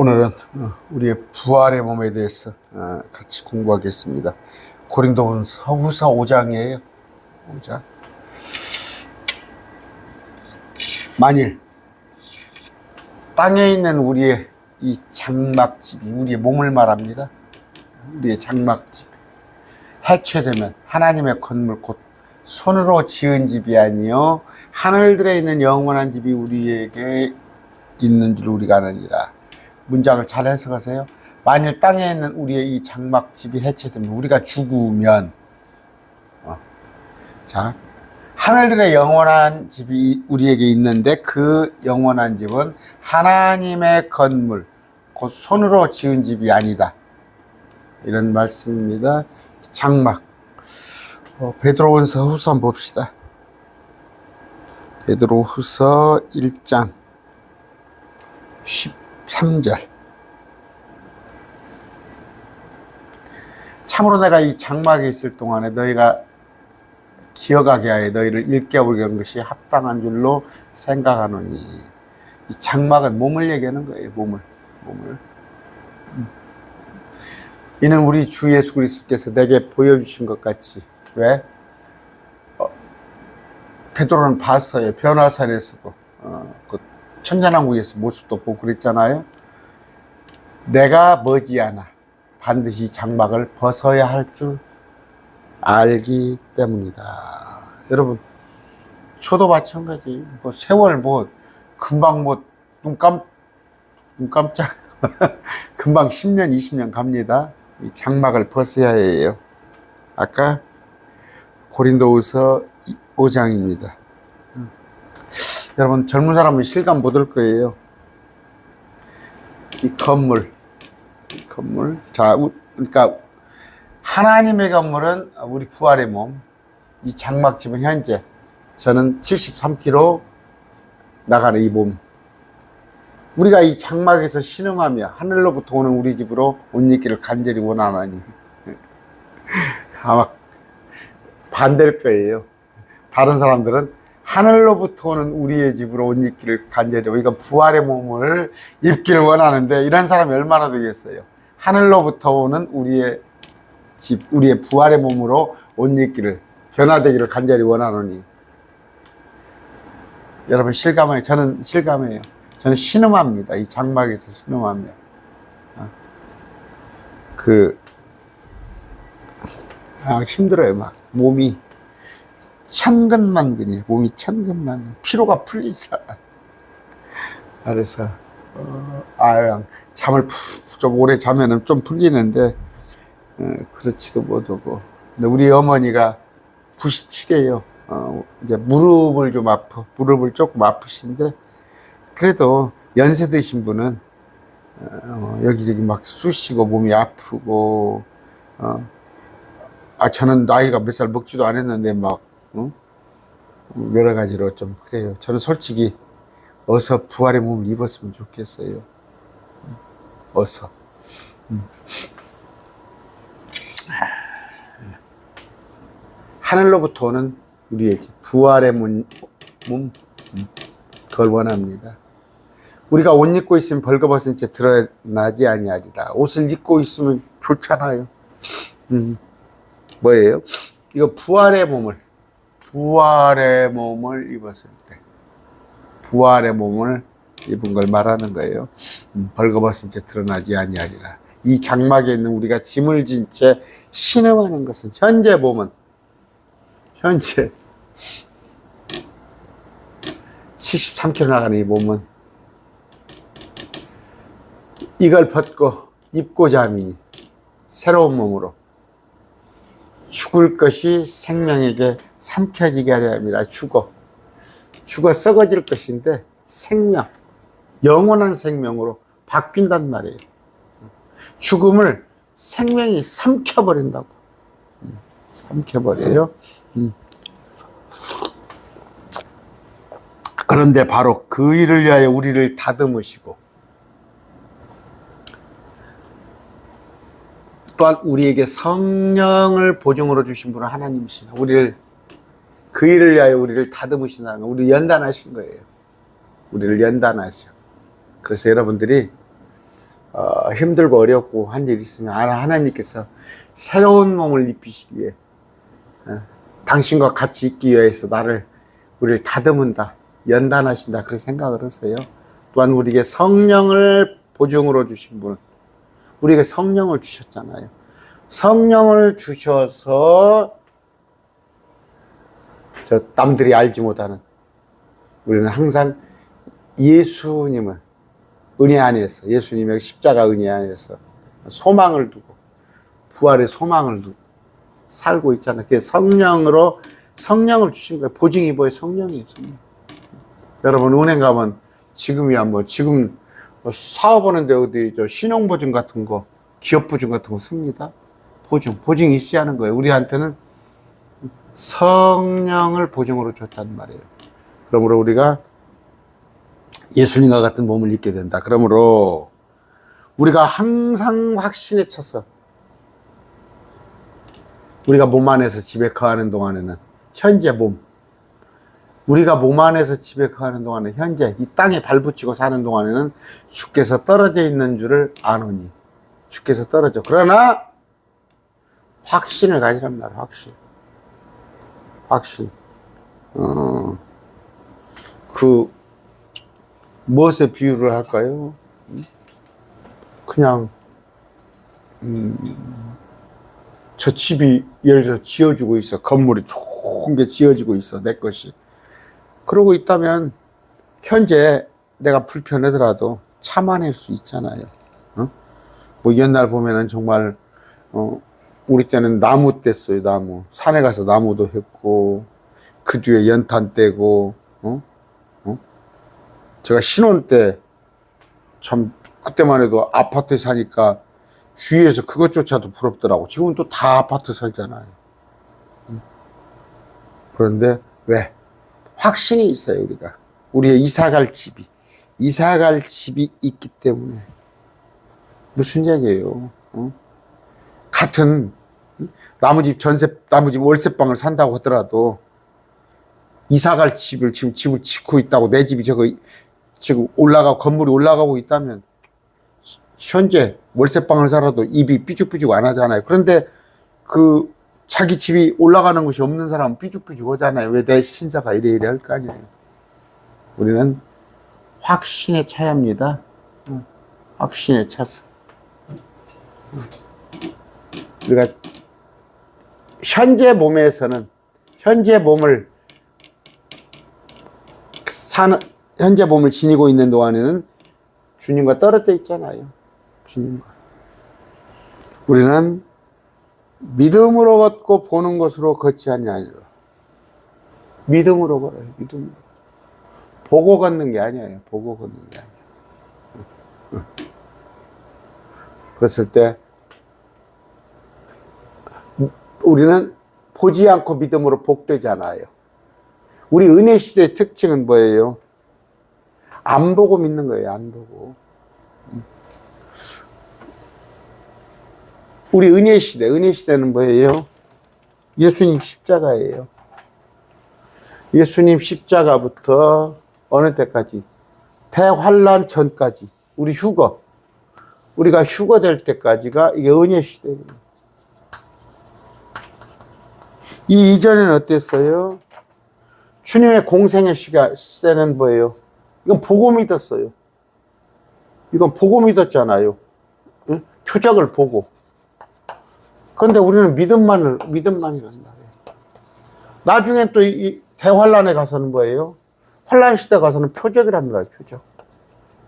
오늘은 우리의 부활의 몸에 대해서 같이 공부하겠습니다. 고린도후서 5장이에요. 5장. 만일 땅에 있는 우리의 이 장막집이 우리의 몸을 말합니다. 우리의 장막집 해체되면 하나님의 건물 곧 손으로 지은 집이 아니요 하늘들에 있는 영원한 집이 우리에게 있는 줄 우리가 아느니라. 문장을 잘 해석하세요. 만일 땅에 있는 우리의 이 장막집이 해체되면 우리가 죽으면 자 하늘들의 영원한 집이 우리에게 있는데 그 영원한 집은 하나님의 건물 곧 손으로 지은 집이 아니다. 이런 말씀입니다. 장막 베드로전서 후서 한번 봅시다. 베드로후서 1장 13절. 참으로 내가 이 장막에 있을 동안에 너희가 기억하게 하여 너희를 일깨우게 한 것이 합당한 줄로 생각하노니. 이 장막은 몸을 얘기하는 거예요. 몸을. 이는 우리 주 예수 그리스도께서 내게 보여주신 것 같이. 왜? 베드로는 봤어요. 변화산에서도 그 천년왕국에서 모습도 보고 그랬잖아요. 내가 머지않아 반드시 장막을 벗어야 할 줄 알기 때문이다. 여러분, 저도 마찬가지. 세월 금방 눈 깜짝 금방 10년, 20년 갑니다. 이 장막을 벗어야 해요. 아까 고린도후서 5장입니다. 여러분, 젊은 사람은 실감 못 할 거예요. 이 건물. 자, 그러니까 하나님의 건물은 우리 부활의 몸. 이 장막집은 현재 저는 73kg 나가는 이 몸. 우리가 이 장막에서 신음하며 하늘로부터 오는 우리 집으로 옷 입기를 간절히 원하나니. 아마 반대일 거예요. 다른 사람들은 하늘로부터 오는 우리의 집으로 옷 입기를 간절히, 우리가 부활의 몸을 입기를 원하는데 이런 사람이 얼마나 되겠어요. 하늘로부터 오는 우리의 집, 우리의 부활의 몸으로 옷 입기를, 변화되기를 간절히 원하노니. 여러분 실감해요. 저는 실감해요. 저는 신음합니다. 이 장막에서 신음합니다. 힘들어요. 막 몸이 천근만근이에요. 몸이 천근만근. 피로가 풀리지 않아. 그래서 잠을 좀 오래 자면은 좀 풀리는데 그렇지도 못하고. 근데 우리 어머니가 97이에요. 이제 무릎을 조금 아프신데 그래도 연세 드신 분은 여기저기 막 쑤시고 몸이 아프고 저는 나이가 몇 살 먹지도 않았는데 막 여러 가지로 좀 그래요. 저는 솔직히 어서 부활의 몸을 입었으면 좋겠어요. 어서. 하늘로부터 오는 우리의 부활의 몸, 그걸 원합니다. 우리가 옷 입고 있으면 벌거벗은 채 드러나지 아니하리라. 옷을 입고 있으면 좋잖아요. 뭐예요? 이거 부활의 몸을 입었을 때, 부활의 몸을 입은 걸 말하는 거예요. 벌거벗은 채 드러나지 아니하리라. 이 장막에 있는 우리가 짐을 진 채 신음하는 것은, 현재 73kg 나가는 이 몸은 이걸 벗고 입고자 함이니 새로운 몸으로 죽을 것이 생명에게 삼켜지게 하려 함이라. 죽어 썩어질 것인데 생명, 영원한 생명으로 바뀐단 말이에요. 죽음을 생명이 삼켜버린다고. 삼켜버려요. 그런데 바로 그 일을 위하여 우리를 다듬으시고 또한 우리에게 성령을 보증으로 주신 분은 하나님이시나. 그 일을 위하여 우리를 다듬으신다는 거, 우리를 연단하신 거예요. 우리를 연단하셔. 그래서 여러분들이 힘들고 어렵고 한 일 있으면 하나님께서 새로운 몸을 입히시기 위해 당신과 같이 있기 위해서 우리를 다듬은다, 연단하신다, 그렇게 생각을 하세요. 또한 우리에게 성령을 보증으로 주신 분, 우리에게 성령을 주셨잖아요. 성령을 주셔서 저 남들이 알지 못하는, 우리는 항상 예수님은 은혜 안에서, 예수님의 십자가 은혜 안에서 소망을 두고, 부활의 소망을 두고 살고 있잖아요. 그게 성령을 주신 거예요. 보증이 뭐예요? 성령이에요. 성령. 여러분, 은행 가면 지금이야 지금 사업하는데 어디 신용보증 같은 거, 기업보증 같은 거 씁니다. 보증이 있어야 하는 거예요. 우리한테는 성령을 보증으로 줬단 말이에요. 그러므로 우리가 예수님과 같은 몸을 입게 된다. 그러므로 우리가 항상 확신에 차서 우리가 몸 안에서 집에 거하는 동안에는 현재 우리가 몸 안에서 집에 거하는 동안에 현재 이 땅에 발붙이고 사는 동안에는 주께서 떨어져 있는 줄을 아노니, 주께서 떨어져. 그러나 확신을 가지란 말이야. 확신. 무엇에 비유를 할까요? 그냥 저 집이 예를 들어 지어지고 있어. 건물이 좋은 게 지어지고 있어. 내 것이. 그러고 있다면 현재 내가 불편하더라도 참아낼 수 있잖아요. 뭐 옛날 보면은 정말 우리 때는 나무 뗐어요. 나무. 산에 가서 나무도 했고, 그 뒤에 연탄 떼고, 제가 신혼 때 참 그때만 해도 아파트에 사니까 주위에서 그것조차도 부럽더라고. 지금은 또 다 아파트 살잖아요. 그런데 왜? 확신이 있어요. 우리의 이사갈 집이 있기 때문에. 무슨 얘기예요? 같은 나무집 월세방을 산다고 하더라도 이사갈 집을 집을 짓고 있다고, 내 집이 지금 건물이 올라가고 있다면 현재 월세방을 살아도 입이 삐죽삐죽 안 하잖아요. 그런데 자기 집이 올라가는 것이 없는 사람은 삐죽삐죽 하잖아요. 왜 내 신사가 이래 할 거 아니에요. 우리는 확신에 차야 합니다. 확신에 차서 우리가 현재 몸을 지니고 있는 동안에는 주님과 떨어져 있잖아요. 주님과. 우리는 믿음으로 걷고 보는 것으로 걷지 아니하리라. 믿음으로 걸어요. 믿음으로. 보고 걷는 게 아니에요. 보고 걷는 게 아니에요. 그랬을 때 우리는 보지 않고 믿음으로 복되잖아요. 우리 은혜 시대의 특징은 뭐예요? 안 보고 믿는 거예요. 안 보고. 우리 은혜 시대는 뭐예요? 예수님 십자가예요. 예수님 십자가부터 어느 때까지? 대환란 전까지. 우리가 휴거될 때까지가 이게 은혜 시대예요. 이 이전에는 어땠어요? 주님의 공생의 시대는 뭐예요? 이건 보고 믿었어요. 이건 보고 믿었잖아요. 응? 표적을 보고. 그런데 우리는 믿음만이란 말이에요. 나중에 또 이 대환란에 가서는 뭐예요? 환란 시대 가서는 표적이란 말이에요. 표적.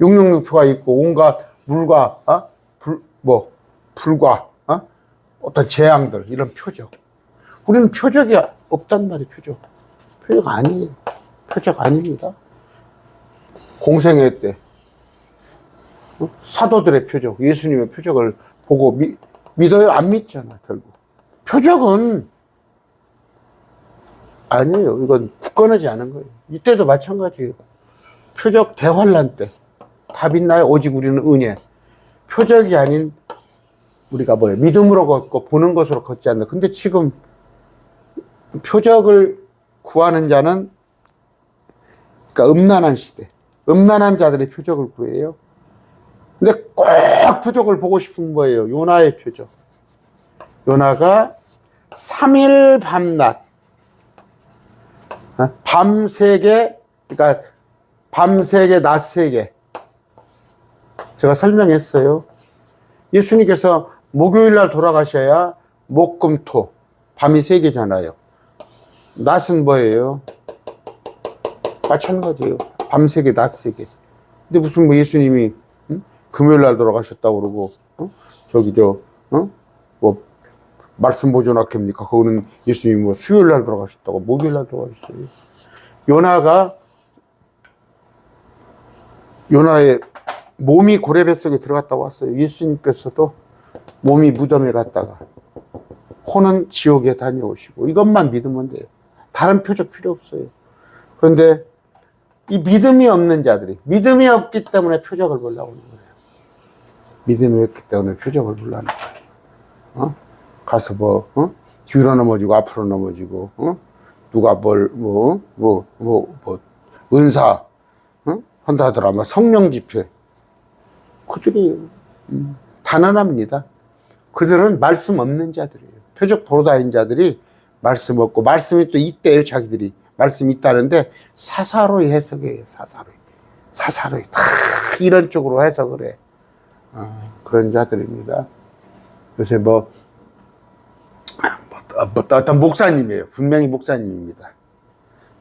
666표가 있고 온갖 물과 불과 어떤 재앙들, 이런 표적. 우리는 표적이 없단 말이에요. 표적 아니에요. 표적 아닙니다. 공생애 때 사도들의 표적, 예수님의 표적을 보고 믿어요? 안 믿잖아. 결국 표적은 아니에요. 이건 굳건하지 않은 거예요. 이때도 마찬가지예요. 표적 대환란 때 답 있나요? 오직 우리는 은혜. 표적이 아닌 우리가 믿음으로 걷고 보는 것으로 걷지 않는다. 근데 지금 표적을 구하는 자는, 그러니까 음란한 시대, 음란한 자들의 표적을 구해요. 근데 꼭 표적을 보고 싶은 거예요. 요나의 표적. 요나가 3일 밤낮, 밤 3개, 그러니까 밤 3개, 낮 3개. 제가 설명했어요. 예수님께서 목요일 날 돌아가셔야 목, 금, 토. 밤이 3개잖아요. 낮은 뭐예요? 마찬가지예요. 밤 3개, 낮 3개. 근데 무슨 뭐 예수님이 금요일 날 돌아가셨다고 그러고, 뭐, 말씀 보존학회입니까? 그거는 예수님이 뭐 수요일 날 돌아가셨다고, 목요일 날 돌아가셨어요. 요나의 몸이 고래 뱃속에 들어갔다고 왔어요. 예수님께서도 몸이 무덤에 갔다가, 혼은 지옥에 다녀오시고, 이것만 믿으면 돼요. 다른 표적 필요 없어요. 그런데 이 믿음이 없는 자들이, 믿음이 없기 때문에 표적을 보려고 하는 거예요. 믿음이 없기 때문에 표적을 보려는 거예요. 가서 뒤로 넘어지고, 앞으로 넘어지고, 누가 은사, 한다 하더라. 성령 집회. 그들이, 단언합니다. 그들은 말씀 없는 자들이에요. 표적 보러 다닌 자들이 말씀 없고, 말씀이 또 있대요, 자기들이. 말씀이 있다는데, 사사로이 해석해요, 사사로이. 다 이런 쪽으로 해석을 해. 그런 자들입니다. 요새 어떤 목사님이에요. 분명히 목사님입니다.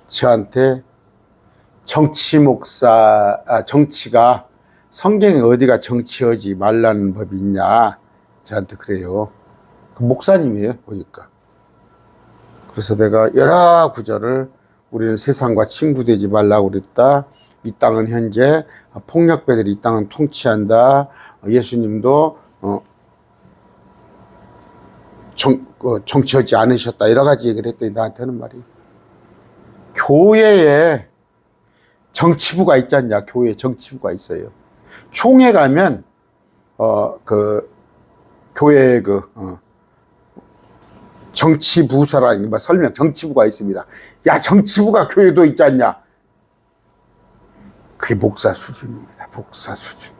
저한테 정치가 성경에 어디가 정치하지 말라는 법이 있냐. 저한테 그래요. 그 목사님이에요, 보니까. 그래서 내가 여러 구절을 우리는 세상과 친구되지 말라고 그랬다. 이 땅은 현재 폭력배들이 이 땅은 통치한다. 예수님도 정치하지 않으셨다. 여러 가지 얘기를 했더니 나한테 하는 말이, 교회에 정치부가 있지 않냐. 교회에 정치부가 있어요. 총회 가면 교회에 정치부서라는 설명, 정치부가 있습니다. 야, 정치부가 교회도 있지 않냐. 그게 목사 수준입니다. 목사 수준.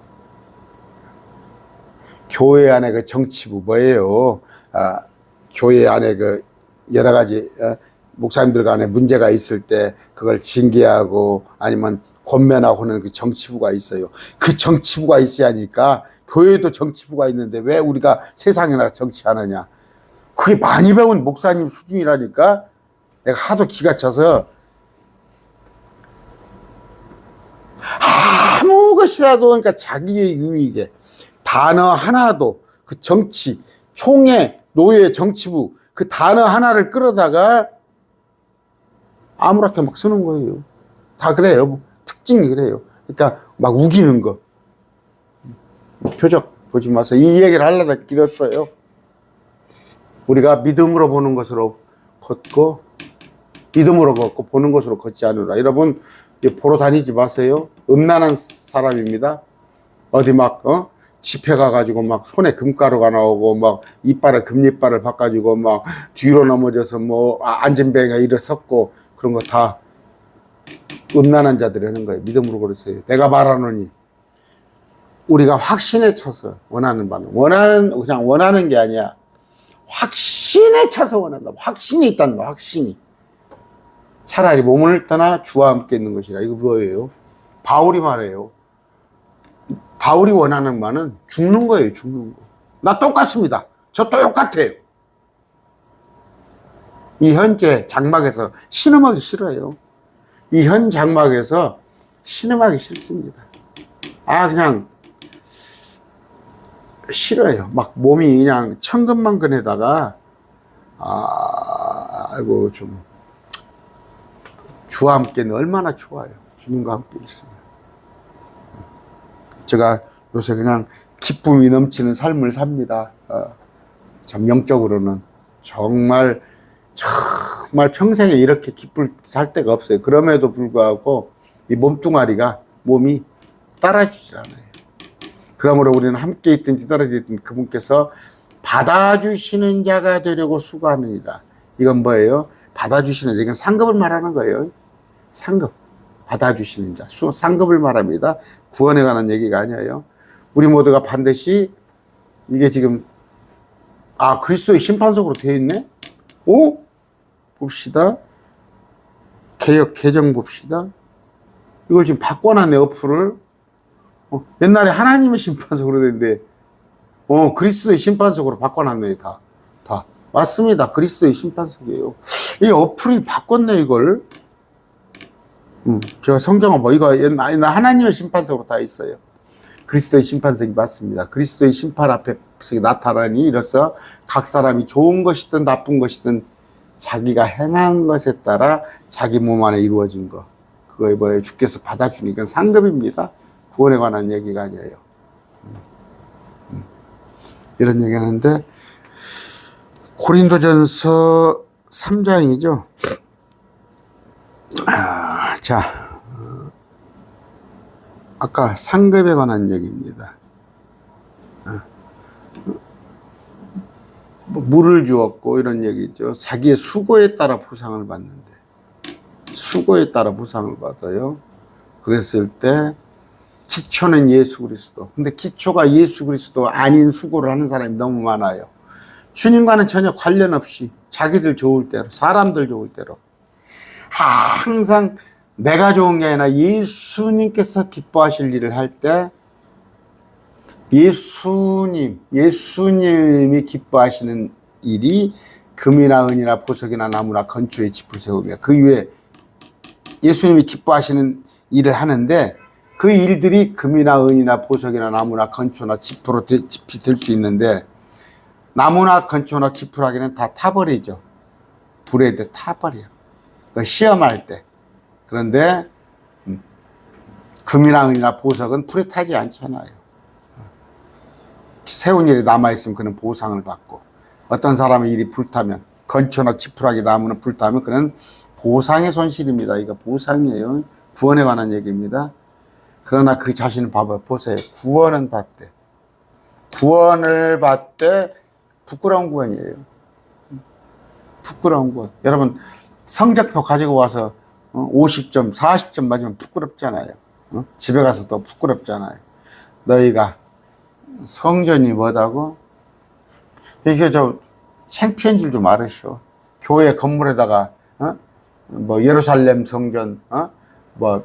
교회 안에 그 정치부 뭐예요? 교회 안에 그 여러 가지 목사님들 간에 문제가 있을 때 그걸 징계하고 아니면 권면하고 하는 그 정치부가 있어요. 그 정치부가 있어야 하니까 교회도 정치부가 있는데 왜 우리가 세상이나 정치하느냐. 그게 많이 배운 목사님 수준이라니까. 내가 하도 기가 차서 아무 것이라도, 그러니까 자기의 유익에 단어 하나도, 그 정치, 총회, 노예, 정치부, 그 단어 하나를 끌어다가 아무렇게 막 쓰는 거예요. 다 그래요. 특징이 그래요. 그러니까 막 우기는 거. 표적 보지 마세요. 이 얘기를 하려다 길었어요. 우리가 믿음으로 보는 것으로 걷고, 믿음으로 걷고 보는 것으로 걷지 않으라. 여러분, 보러 다니지 마세요. 음란한 사람입니다. 어디 집회 가가지고 막 손에 금가루가 나오고 막 이빨에 금이빨을 바꿔주고 막 뒤로 넘어져서 안전뱅이가 일어섰고 그런 거 다 음란한 자들이 하는 거예요. 믿음으로 그랬어요. 내가 말하노니 우리가 확신에 차서 원하는 바는 그냥 원하는 게 아니야. 확신에 차서 원한다. 확신이 있다는 거, 확신이. 차라리 몸을 떠나 주와 함께 있는 것이라. 이거 뭐예요? 바울이 말해요. 바울이 원하는 바는 죽는 거예요, 죽는 거. 나 똑같습니다. 저 똑같아요. 이 현재 장막에서 신음하기 싫어요. 이 현 장막에서 신음하기 싫습니다. 그냥 싫어요. 막 몸이 그냥 천근만근에다가 아이고 좀 주와 함께는 얼마나 좋아요. 주님과 함께 있으면. 제가 요새 그냥 기쁨이 넘치는 삶을 삽니다. 참 영적으로는 정말 평생에 이렇게 기쁠 살 때가 없어요. 그럼에도 불구하고 이 몸이 따라주질 않아요. 그러므로 우리는 함께 있든지 떨어져 있든 그분께서 받아주시는 자가 되려고 수고하느니라. 이건 뭐예요? 받아주시는 자. 이건 상급을 말하는 거예요. 상급. 받아주시는 자. 상급을 말합니다. 구원에 관한 얘기가 아니에요. 우리 모두가 반드시 이게 지금 그리스도의 심판석으로 되어 있네? 오? 봅시다. 개역 개정 봅시다. 이걸 지금 바꿔놨네, 어플을. 옛날에 하나님의 심판석으로 됐는데, 그리스도의 심판석으로 바꿔놨네, 다. 맞습니다. 그리스도의 심판석이에요. 이 어플이 바꿨네, 이걸. 제가 성경은 이거 옛날 하나님의 심판석으로 다 있어요. 그리스도의 심판석이 맞습니다. 그리스도의 심판 앞에 나타나니 이로써 각 사람이 좋은 것이든 나쁜 것이든 자기가 행한 것에 따라 자기 몸 안에 이루어진 거. 그거에 뭐예요? 주께서 받아주니까 상급입니다. 구원에 관한 얘기가 아니에요. 이런 얘기 하는데, 고린도전서 3장이죠. 자, 아까 상급에 관한 얘기입니다. 물을 주었고 이런 얘기죠. 자기의 수고에 따라 보상을 받는데, 수고에 따라 보상을 받아요. 그랬을 때 기초는 예수 그리스도. 근데 기초가 예수 그리스도 아닌 수고를 하는 사람이 너무 많아요. 주님과는 전혀 관련 없이 자기들 좋을 대로, 사람들 좋을 대로 항상 내가 좋은 게 아니라 예수님께서 기뻐하실 일을 할 때 예수님이 기뻐하시는 일이 금이나 은이나 보석이나 나무나 건초에 짚을 세우며, 그 이후에 예수님이 기뻐하시는 일을 하는데, 그 일들이 금이나 은이나 보석이나 나무나 건초나 짚으로 짚이 될 수 있는데, 나무나 건초나 짚으로 하기는 다 타버리죠. 불에 타버려요. 그러니까 시험할 때. 그런데 금이나 은이나 보석은 불에 타지 않잖아요. 세운 일이 남아있으면 그는 보상을 받고, 어떤 사람의 일이 불타면, 건초나 지푸라기 나무는 불타면 그는 보상의 손실입니다. 이거 보상이에요. 구원에 관한 얘기입니다. 그러나 그 자신을 보세요. 구원은 받되, 구원을 받되 부끄러운 구원이에요. 부끄러운 구원. 여러분, 성적표 가지고 와서 50점, 40점 맞으면 부끄럽잖아요. 집에 가서 또 부끄럽잖아요. 너희가 성전이 뭐다고? 이게 창피한 줄 좀 알으시오. 교회 건물에다가 뭐 예루살렘 성전,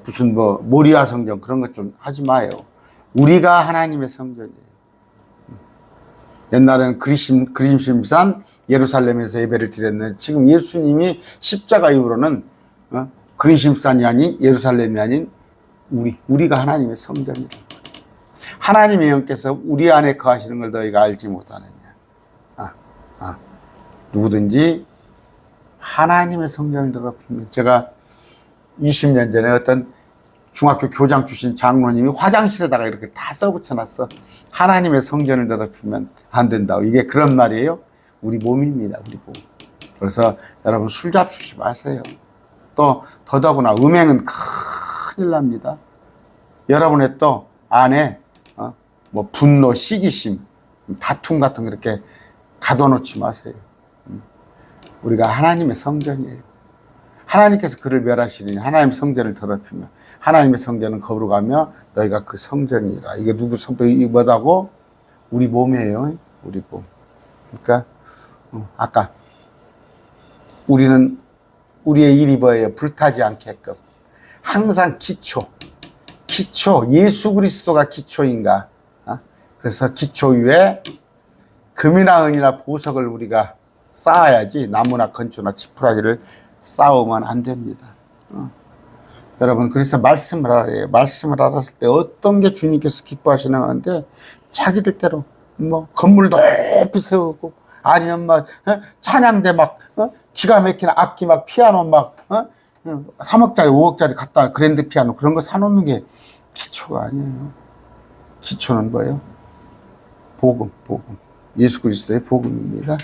무슨 모리아 성전 그런 것 좀 하지 마요. 우리가 하나님의 성전이에요. 옛날에는 그리심산 예루살렘에서 예배를 드렸는데, 지금 예수님이 십자가 이후로는 그리심산이 아닌, 예루살렘이 아닌 우리가 하나님의 성전이에요. 하나님의 영께서 우리 안에 거하시는 걸 너희가 알지 못하느냐. 누구든지 하나님의 성전을 더럽히면, 제가 20년 전에 어떤 중학교 교장 출신 장로님이 화장실에다가 이렇게 다 써붙여놨어. 하나님의 성전을 더럽히면 안 된다고. 이게 그런 말이에요. 우리 몸입니다. 우리 몸. 그래서 여러분 술 잡수지 마세요. 또 더더구나 음행은 큰일 납니다. 여러분의 또 안에 뭐 분노, 시기심, 다툼 같은 거 이렇게 가둬놓지 마세요. 우리가 하나님의 성전이에요. 하나님께서 그를 멸하시니 하나님의 성전을 더럽히며 하나님의 성전은 거룩하며 너희가 그 성전이라. 이게 누구 성전이 뭐다고? 우리 몸이에요. 우리 몸. 그러니까 아까 우리의 일이 뭐예요? 불타지 않게끔 항상 기초 예수 그리스도가 기초인가? 그래서 기초 위에 금이나 은이나 보석을 우리가 쌓아야지, 나무나 건초나 지푸라기를 쌓으면 안 됩니다. 여러분, 그래서 말씀을 알아요. 말씀을 알았을 때 어떤 게 주님께서 기뻐하시는 건데, 자기들 대로 뭐 건물 높이 세우고, 아니면 막 찬양대 막 기가 막힌 악기 막 피아노 막 3억짜리 5억짜리 갖다 그랜드 피아노 그런 거 사놓는 게 기초가 아니에요. 기초는 뭐예요? 복음. 예수 그리스도의 복음입니다.